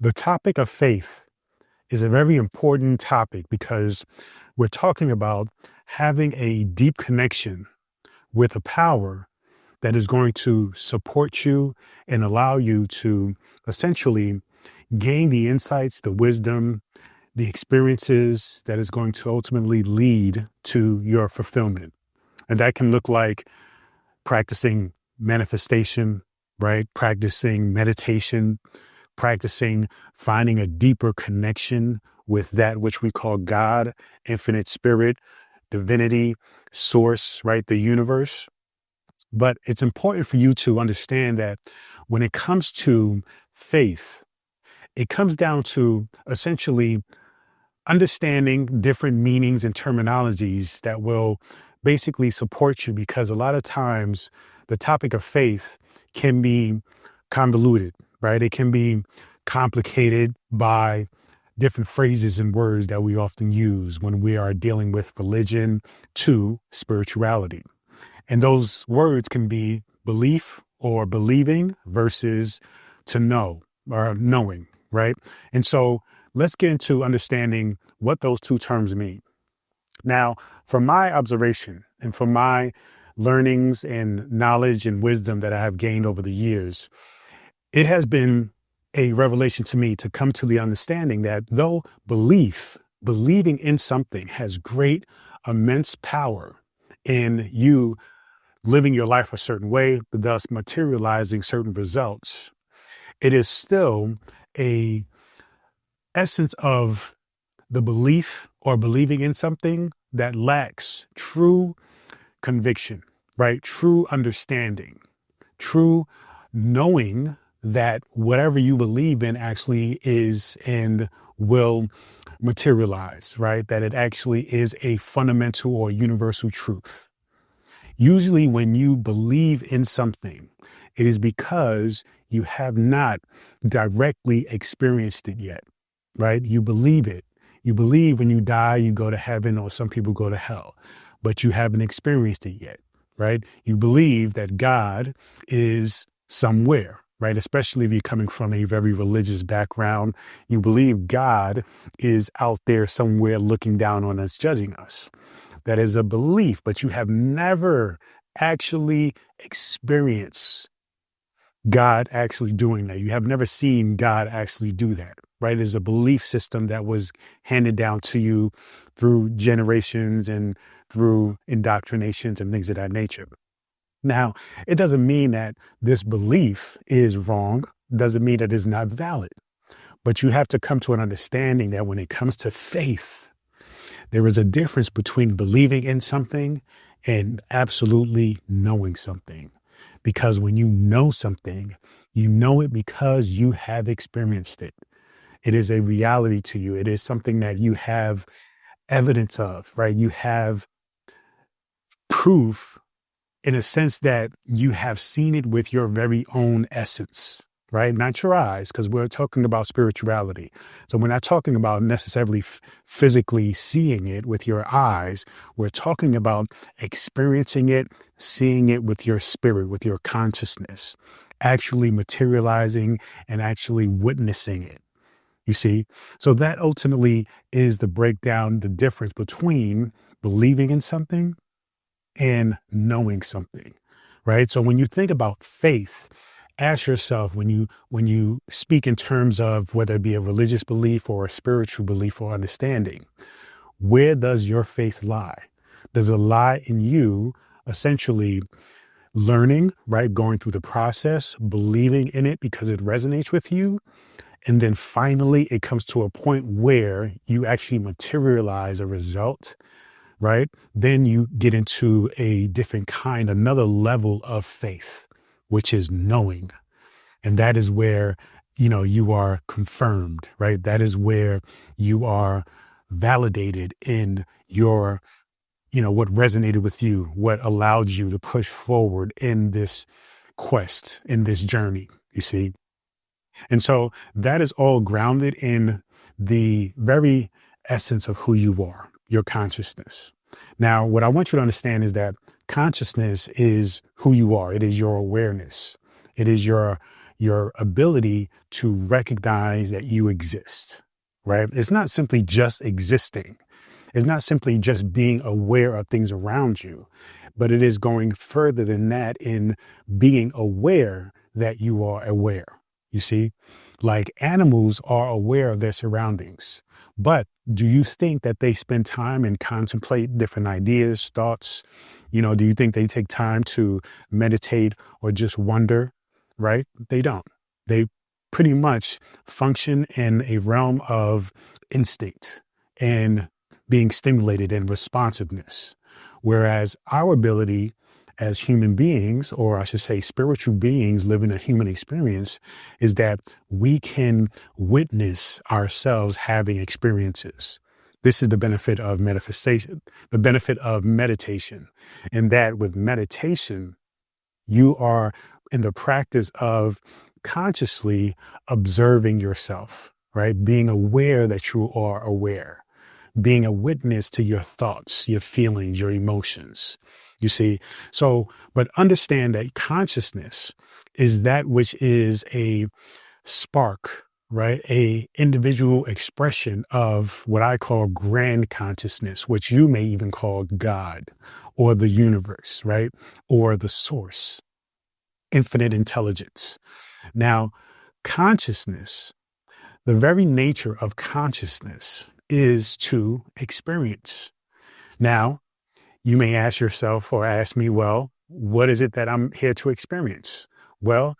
The topic of faith is a very important topic because we're talking about having a deep connection with a power that is going to support you and allow you to essentially gain the insights, the wisdom, the experiences that is going to ultimately lead to your fulfillment. And that can look like practicing manifestation, right? Practicing meditation, practicing finding a deeper connection with that which we call God, infinite spirit, divinity, source, right? The universe. But it's important for you to understand that when it comes to faith, it comes down to essentially understanding different meanings and terminologies that will basically support you, because a lot of times the topic of faith can be convoluted, right? It can be complicated by different phrases and words that we often use when we are dealing with religion to spirituality. And those words can be belief or believing versus to know or knowing, right? And so let's get into understanding what those two terms mean. Now, from my observation and from my learnings and knowledge and wisdom that I have gained over the years, it has been a revelation to me to come to the understanding that though believing in something has great, immense power in you living your life a certain way, thus materializing certain results, it is still a essence of the belief or believing in something that lacks true conviction, right? True understanding, true knowing that whatever you believe in actually is and will materialize, right? That it actually is a fundamental or universal truth. Usually when you believe in something, it is because you have not directly experienced it yet, right? You believe it. You believe when you die, you go to heaven, or some people go to hell, but you haven't experienced it yet, right? You believe that God is somewhere, right? Especially if you're coming from a very religious background, you believe God is out there somewhere looking down on us, judging us. That is a belief, but you have never actually experienced God actually doing that. You have never seen God actually do that, right? It's a belief system that was handed down to you through generations and through indoctrinations and things of that nature. Now, it doesn't mean that this belief is wrong, doesn't mean that it's not valid, but you have to come to an understanding that when it comes to faith, there is a difference between believing in something and absolutely knowing something. Because when you know something, you know it because you have experienced it. It is a reality to you. It is something that you have evidence of, right? You have proof in a sense that you have seen it with your very own essence, right? Not your eyes, because we're talking about spirituality. So we're not talking about necessarily physically seeing it with your eyes. We're talking about experiencing it, seeing it with your spirit, with your consciousness, actually materializing and actually witnessing it. You see? So that ultimately is the breakdown, the difference between believing in something and knowing something, right? So when you think about faith, ask yourself when you speak in terms of whether it be a religious belief or a spiritual belief or understanding, where does your faith lie? Does it lie in you essentially learning, right? Going through the process, believing in it because it resonates with you. And then finally, it comes to a point where you actually materialize a result, right? Then you get into a different kind, another level of faith, which is knowing. And that is where, you are confirmed, right? That is where you are validated in your, what resonated with you, what allowed you to push forward in this quest, in this journey, you see? And so that is all grounded in the very essence of who you are, your consciousness. Now, what I want you to understand is that consciousness is who you are. It is your awareness. It is your your ability to recognize that you exist, right? It's not simply just existing. It's not simply just being aware of things around you, but it is going further than that in being aware that you are aware. You see, like animals are aware of their surroundings, but do you think that they spend time and contemplate different ideas, thoughts? Do you think they take time to meditate or just wonder? Right? They don't. They pretty much function in a realm of instinct and being stimulated and responsiveness. Whereas our ability as human beings, or I should say spiritual beings living a human experience, is that we can witness ourselves having experiences. This is the benefit of manifestation, the benefit of meditation. And that with meditation, you are in the practice of consciously observing yourself, right? Being aware that you are aware, being a witness to your thoughts, your feelings, your emotions. You see, but understand that consciousness is that which is a spark, right? A individual expression of what I call grand consciousness, which you may even call God or the universe, right? Or the source, infinite intelligence. Now, consciousness, the very nature of consciousness is to experience. Now, you may ask yourself or ask me, well, what is it that I'm here to experience? Well,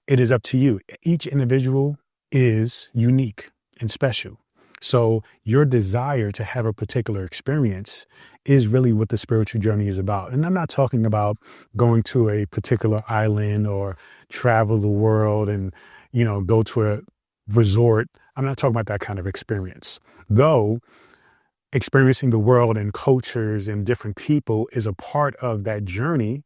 it is up to you. Each individual is unique and special. So your desire to have a particular experience is really what the spiritual journey is about. And I'm not talking about going to a particular island or travel the world and, go to a resort. I'm not talking about that kind of experience. Though experiencing the world and cultures and different people is a part of that journey,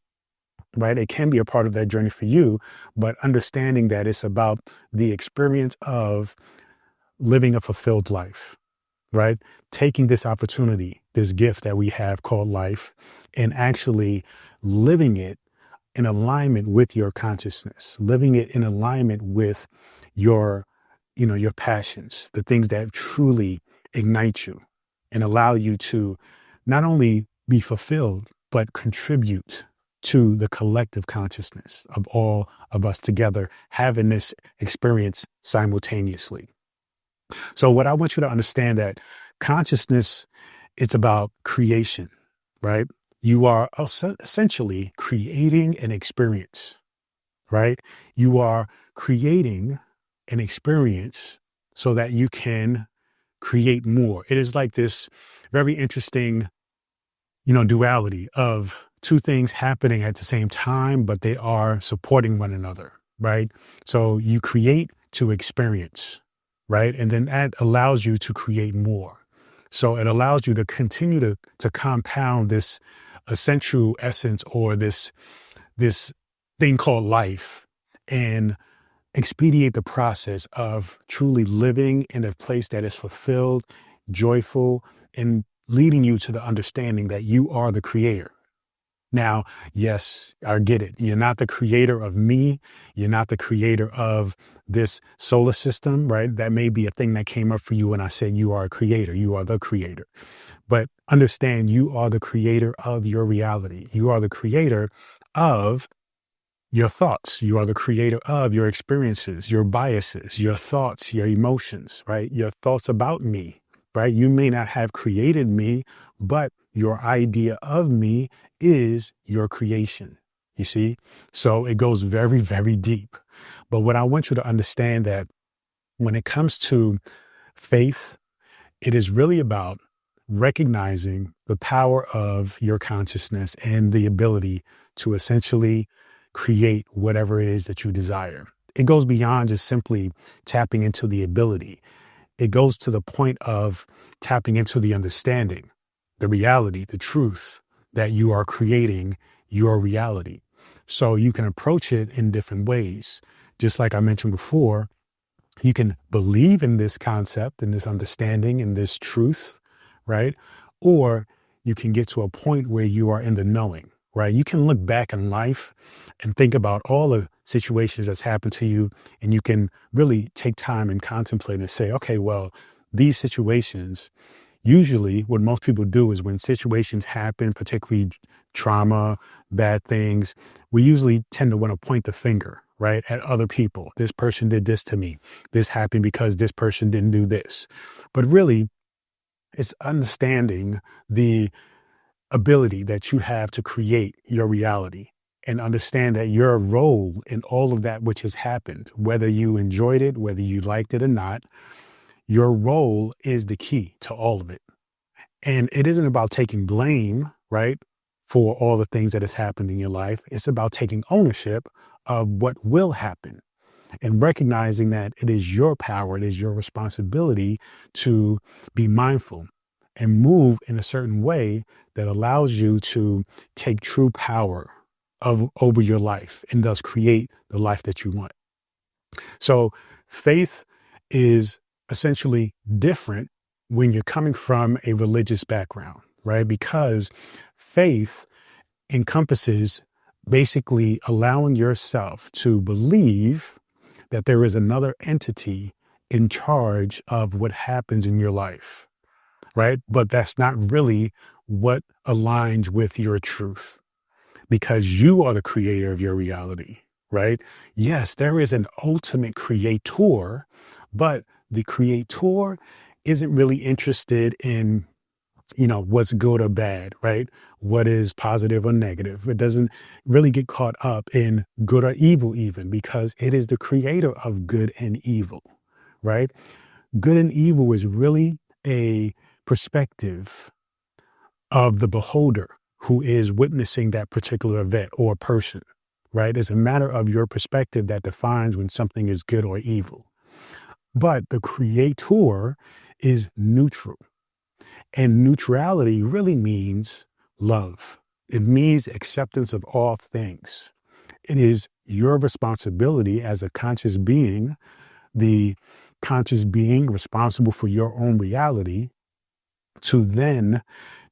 right? It can be a part of that journey for you, but understanding that it's about the experience of living a fulfilled life, right? Taking this opportunity, this gift that we have called life, and actually living it in alignment with your consciousness, living it in alignment with your, your passions, the things that truly ignite you and allow you to not only be fulfilled, but contribute to the collective consciousness of all of us together having this experience simultaneously. So what I want you to understand that consciousness, it's about creation, right? You are essentially creating an experience, right? You are creating an experience so that you can create more. It is like this very interesting, duality of two things happening at the same time, but they are supporting one another, right? So you create to experience, right? And then that allows you to create more. So it allows you to continue to compound this essential essence or this thing called life and expedite the process of truly living in a place that is fulfilled, joyful, and leading you to the understanding that you are the creator. Now, yes, I get it. You're not the creator of me. You're not the creator of this solar system, right? That may be a thing that came up for you when I said you are a creator. You are the creator. But understand you are the creator of your reality. You are the creator of your thoughts. You are the creator of your experiences, your biases, your thoughts, your emotions, right? Your thoughts about me, right? You may not have created me, but your idea of me is your creation. You see? So it goes very, very deep. But what I want you to understand that when it comes to faith, it is really about recognizing the power of your consciousness and the ability to essentially create whatever it is that you desire. It goes beyond just simply tapping into the ability. It goes to the point of tapping into the understanding, the reality, the truth that you are creating your reality. So you can approach it in different ways. Just like I mentioned before, you can believe in this concept and this understanding and this truth, right? Or you can get to a point where you are in the knowing, right? You can look back in life and think about all the situations that's happened to you, and you can really take time and contemplate and say, okay, well, these situations, usually what most people do is when situations happen, particularly trauma, bad things, we usually tend to want to point the finger, right, at other people. This person did this to me. This happened because this person didn't do this. But really, it's understanding the ability that you have to create your reality and understand that your role in all of that which has happened, whether you enjoyed it, whether you liked it or not, your role is the key to all of it. And it isn't about taking blame, right, for all the things that has happened in your life. It's about taking ownership of what will happen and recognizing that it is your power, it is your responsibility to be mindful and move in a certain way that allows you to take true power over your life and thus create the life that you want. So faith is essentially different when you're coming from a religious background, right? Because faith encompasses basically allowing yourself to believe that there is another entity in charge of what happens in your life, right? But that's not really what aligns with your truth because you are the creator of your reality, right? Yes, there is an ultimate creator, but the creator isn't really interested in, what's good or bad, right? What is positive or negative. It doesn't really get caught up in good or evil, even because it is the creator of good and evil, right? Good and evil is really a perspective of the beholder who is witnessing that particular event or person, right? It's a matter of your perspective that defines when something is good or evil. But the creator is neutral. And neutrality really means love. It means acceptance of all things. It is your responsibility as a conscious being, the conscious being responsible for your own reality, to then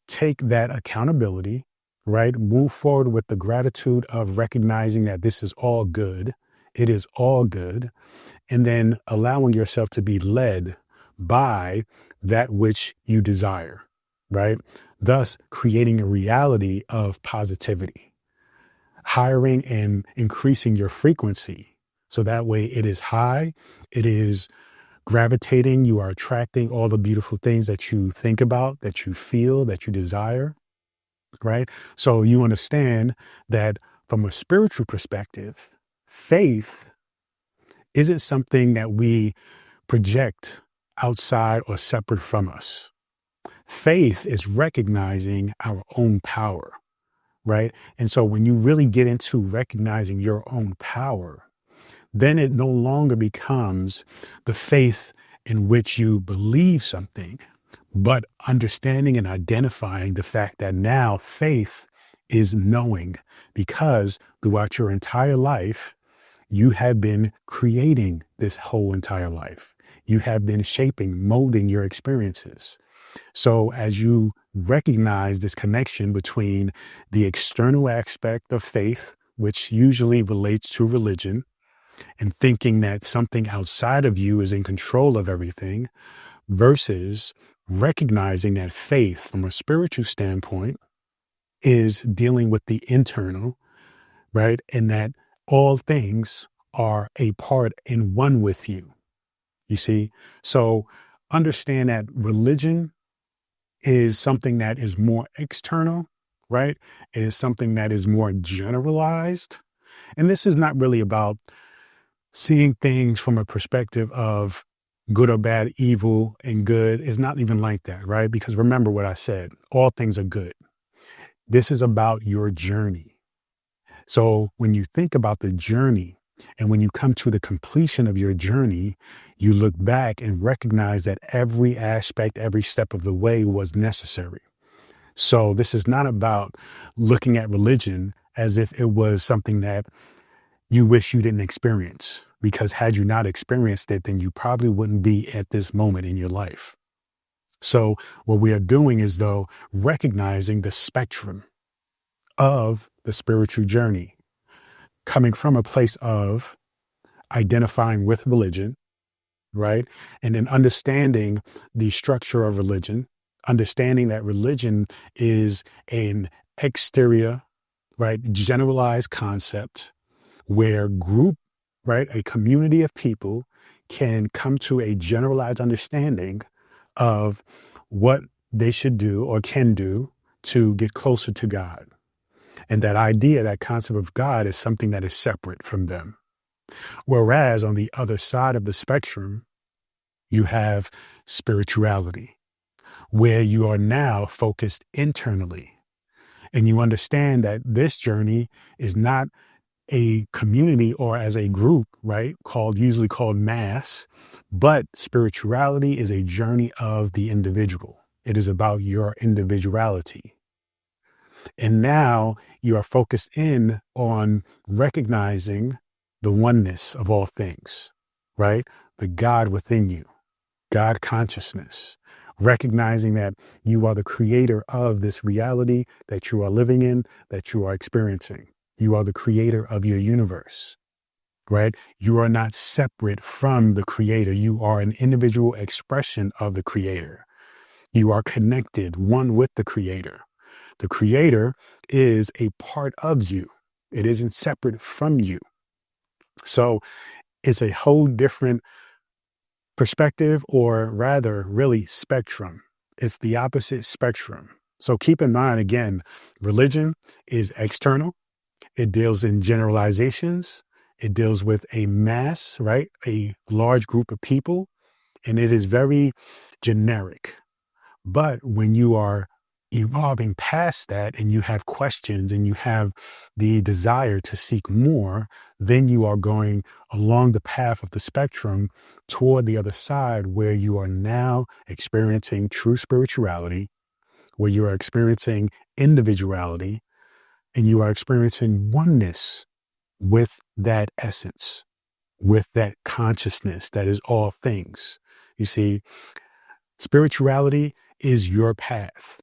take that accountability, right? Move forward with the gratitude of recognizing that this is all good. It is all good. And then allowing yourself to be led by that which you desire, right? Thus creating a reality of positivity, hiring and increasing your frequency. So that way it is high, it is gravitating, you are attracting all the beautiful things that you think about, that you feel, that you desire, right? So you understand that from a spiritual perspective, faith isn't something that we project outside or separate from us. Faith is recognizing our own power, right? And so when you really get into recognizing your own power, then it no longer becomes the faith in which you believe something, but understanding and identifying the fact that now faith is knowing, because throughout your entire life, you have been creating this whole entire life. You have been shaping, molding your experiences. So as you recognize this connection between the external aspect of faith, which usually relates to religion, and thinking that something outside of you is in control of everything, versus recognizing that faith from a spiritual standpoint is dealing with the internal, right? And that all things are a part and one with you. You see? So understand that religion is something that is more external, right? It is something that is more generalized. And this is not really about seeing things from a perspective of good or bad, evil and good. Is not even like that, right? Because remember what I said, all things are good. This is about your journey. So when you think about the journey and when you come to the completion of your journey, you look back and recognize that every aspect, every step of the way was necessary. So this is not about looking at religion as if it was something that you wish you didn't experience, because had you not experienced it, then you probably wouldn't be at this moment in your life. So what we are doing is, though, recognizing the spectrum of the spiritual journey, coming from a place of identifying with religion, right? And then understanding the structure of religion, understanding that religion is an exterior, right, generalized concept where right, a community of people can come to a generalized understanding of what they should do or can do to get closer to God. And that idea, that concept of God is something that is separate from them. Whereas on the other side of the spectrum, you have spirituality, where you are now focused internally. And you understand that this journey is not a community or as a group, right? Usually called mass, but spirituality is a journey of the individual. It is about your individuality. And now you are focused in on recognizing the oneness of all things, right? The God within you, God consciousness, recognizing that you are the creator of this reality that you are living in, that you are experiencing. You are the creator of your universe, right? You are not separate from the creator. You are an individual expression of the creator. You are connected, one with the creator. The creator is a part of you. It isn't separate from you. So it's a whole different perspective, or rather, really spectrum. It's the opposite spectrum. So keep in mind, again, religion is external. It deals in generalizations. It deals with a mass, right? A large group of people. And it is very generic. But when you are evolving past that and you have questions and you have the desire to seek more, then you are going along the path of the spectrum toward the other side, where you are now experiencing true spirituality, where you are experiencing individuality, and you are experiencing oneness with that essence, with that consciousness that is all things. You see, spirituality is your path.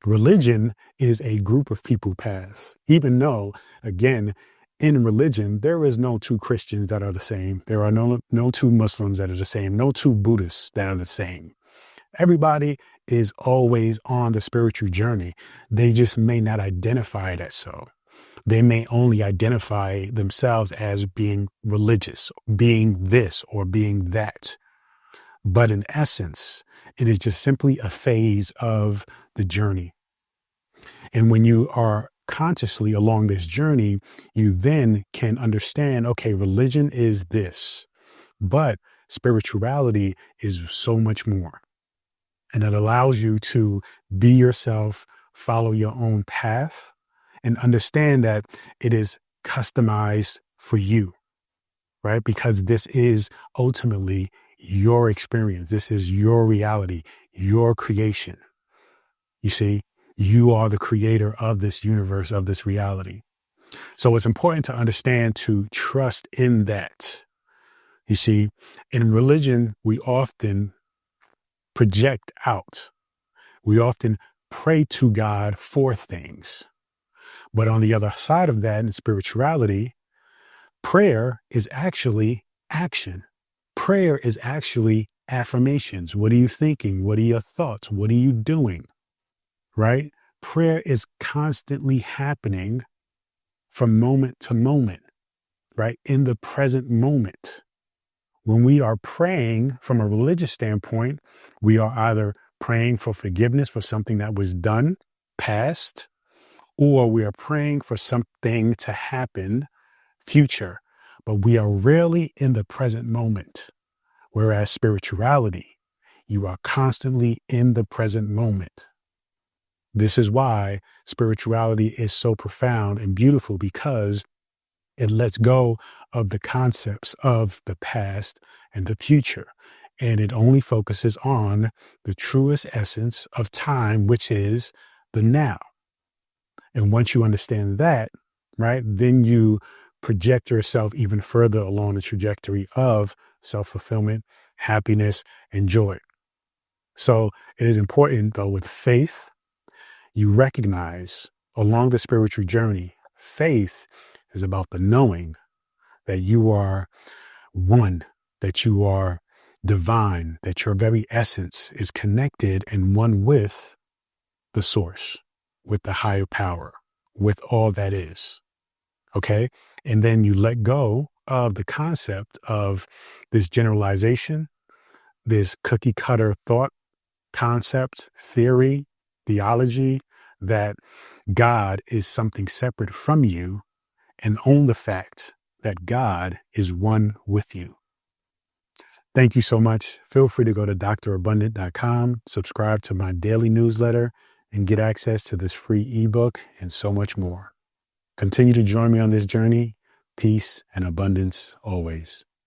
Religion is a group of people path, even though, again, in religion, there is no two Christians that are the same. There are no two Muslims that are the same, no two Buddhists that are the same. Everybody is always on the spiritual journey. They just may not identify it as so. They may only identify themselves as being religious, being this or being that. But in essence, it is just simply a phase of the journey. And when you are consciously along this journey, you then can understand, okay, religion is this, but spirituality is so much more. And it allows you to be yourself, follow your own path, and understand that it is customized for you, right? Because this is ultimately your experience. This is your reality, your creation. You see, you are the creator of this universe, of this reality. So it's important to understand, to trust in that. You see, in religion, we often project out. We often pray to God for things. But on the other side of that, in spirituality, prayer is actually action. Prayer is actually affirmations. What are you thinking? What are your thoughts? What are you doing? Right? Prayer is constantly happening from moment to moment, right? In the present moment. When we are praying from a religious standpoint, we are either praying for forgiveness for something that was done, past, or we are praying for something to happen, future. But we are rarely in the present moment. Whereas spirituality, you are constantly in the present moment. This is why spirituality is so profound and beautiful, because it lets go of the concepts of the past and the future. And it only focuses on the truest essence of time, which is the now. And once you understand that, right, then you project yourself even further along the trajectory of self-fulfillment, happiness, and joy. So it is important, though, with faith, you recognize along the spiritual journey, faith is about the knowing that you are one, that you are divine, that your very essence is connected and one with the source, with the higher power, with all that is. Okay. And then you let go of the concept of this generalization, this cookie cutter thought concept, theory, theology, that God is something separate from you, and own the fact that God is one with you. Thank you so much. Feel free to go to drabundant.com, subscribe to my daily newsletter, and get access to this free ebook and so much more. Continue to join me on this journey. Peace and abundance always.